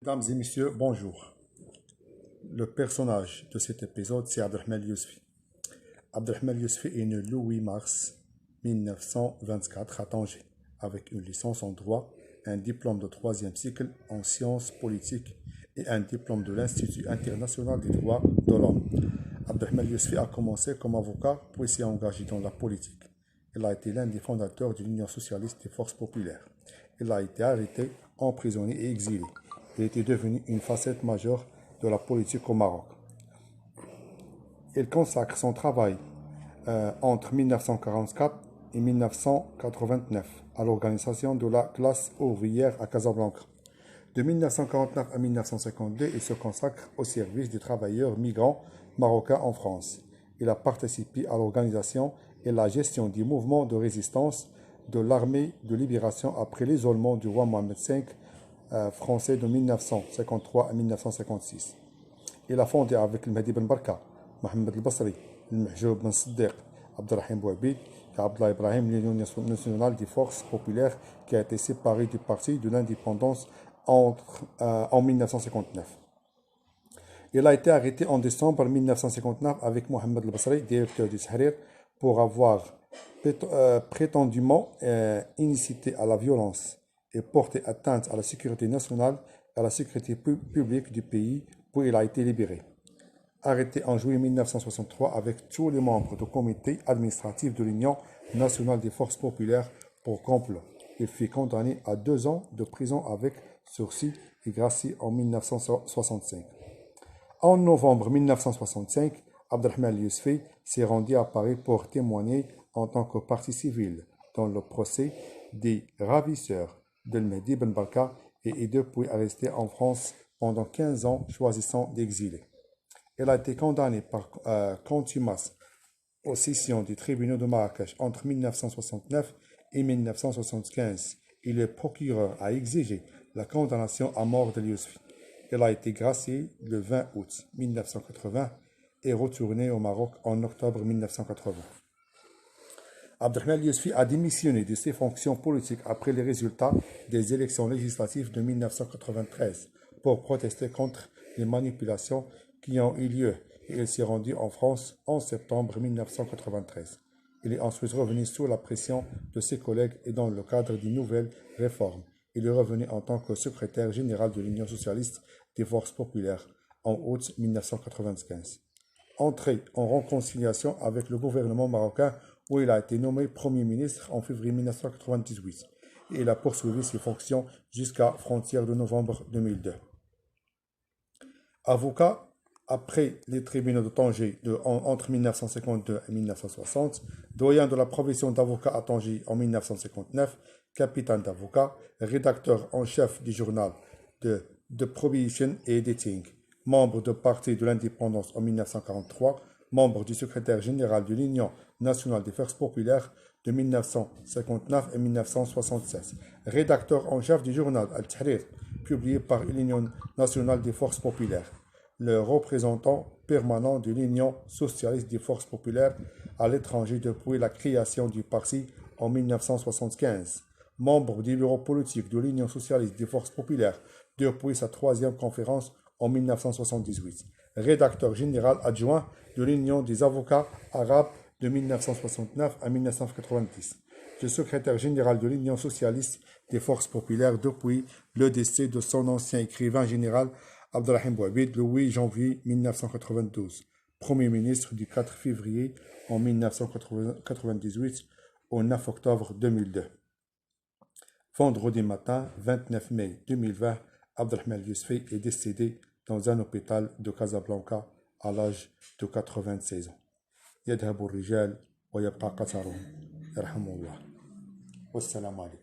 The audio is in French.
Mesdames et messieurs, bonjour. Le personnage de cet épisode, c'est Abdelrahman Yousfi. Abdelrahman Yousfi est né le 8 mars 1924 à Tanger, avec une licence en droit, un diplôme de 3e cycle en sciences politiques et un diplôme de l'Institut international des droits de l'homme. Abdelrahman Yousfi a commencé comme avocat, puis s'est engagé dans la politique. Il a été l'un des fondateurs de l'Union socialiste des forces populaires. Il a été arrêté, emprisonné et exilé. Il était devenu une facette majeure de la politique au Maroc. Il consacre son travail entre 1944 et 1989 à l'organisation de la classe ouvrière à Casablanca. De 1949 à 1952, il se consacre au service des travailleurs migrants marocains en France. Il a participé à l'organisation et la gestion du mouvement de résistance de l'armée de libération après l'isolement du roi Mohamed V français de 1953 à 1956. Il a fondé avec le Mehdi Ben Barka, Mohamed El Basri, le Mahjoub Ben Siddiq, Abdelrahim Bouhabid et Abdallah Ibrahim, l'Union nationale des forces populaires qui a été séparée du parti de l'indépendance en 1959. Il a été arrêté en décembre 1959 avec Mohamed El Basri, directeur du Tahrir, pour avoir prétendument incité à la violence et porté atteinte à la sécurité nationale et à la sécurité publique du pays, puis il a été libéré. Arrêté en juillet 1963 avec tous les membres du comité administratif de l'Union nationale des forces populaires pour complot. Il fut condamné à 2 ans de prison avec sursis et gracié en 1965. En novembre 1965, Abdelrahman Yousfi s'est rendu à Paris pour témoigner en tant que partie civile dans le procès des ravisseurs de Mehdi Ben Barka et est depuis resté en France pendant 15 ans, choisissant d'exiler. Il a été condamné par contumace aux sessions du tribunal de Marrakech entre 1969 et 1975 et le procureur a exigé la condamnation à mort de Yousfi. Il a été gracié le 20 août 1980 et retourné au Maroc en octobre 1980. Abdelrahman Yousfi a démissionné de ses fonctions politiques après les résultats des élections législatives de 1993 pour protester contre les manipulations qui ont eu lieu et il s'est rendu en France en septembre 1993. Il est ensuite revenu sous la pression de ses collègues et dans le cadre d'une nouvelle réforme. Il est revenu en tant que secrétaire général de l'Union socialiste des forces populaires en août 1995. Entré en réconciliation avec le gouvernement marocain où il a été nommé Premier ministre en février 1998 et il a poursuivi ses fonctions jusqu'à frontière de novembre 2002. Avocat après les tribunaux de Tanger entre 1952 et 1960, doyen de la profession d'avocat à Tanger en 1959, capitaine d'avocat, rédacteur en chef du journal de Prohibition et Editing, membre du Parti de l'Indépendance en 1943, membre du secrétaire général de l'Union nationale des forces populaires de 1959 et 1976, rédacteur en chef du journal Al-Tahrir, publié par l'Union nationale des forces populaires, le représentant permanent de l'Union socialiste des forces populaires à l'étranger depuis la création du parti en 1975, membre du bureau politique de l'Union socialiste des forces populaires depuis sa 3e conférence en 1978, rédacteur général adjoint de l'Union des avocats arabes de 1969 à 1990, le secrétaire général de l'Union socialiste des forces populaires depuis le décès de son ancien écrivain général Abdelrahim Bouhabid le 8 janvier 1992, Premier ministre du 4 février en 1998 au 9 octobre 2002. Vendredi matin, 29 mai 2020, Abdelrahman Yousfi est décédé dans un hôpital de Casablanca à l'âge de 96 ans. يذهب الرجال ويبقى قطرهم يرحم الله والسلام عليكم